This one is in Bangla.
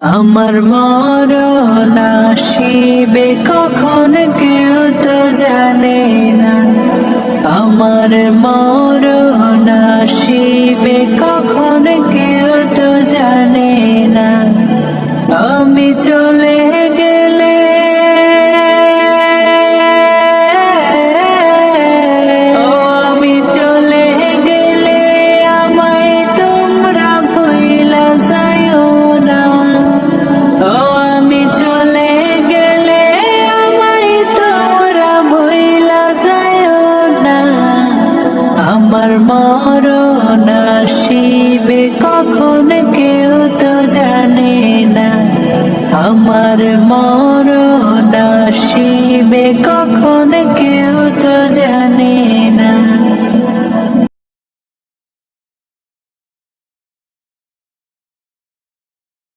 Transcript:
আমার মরণ আসিবে কখন কেউ তো জানে না, আমার মরণ আসিবে কখন কেউ তো জানে না। আমি চলে গেলে আমি চলে গেলে আমায় তোমরা ভুইলা যাইও না। আমি চলে গেলে আমায় তোমরা ভুইলা যাইও না। আমার মরণ আসিবে কখন কেউ তো জানে না, আমার মরণ আসিবে কখন কেউ তো জানে না।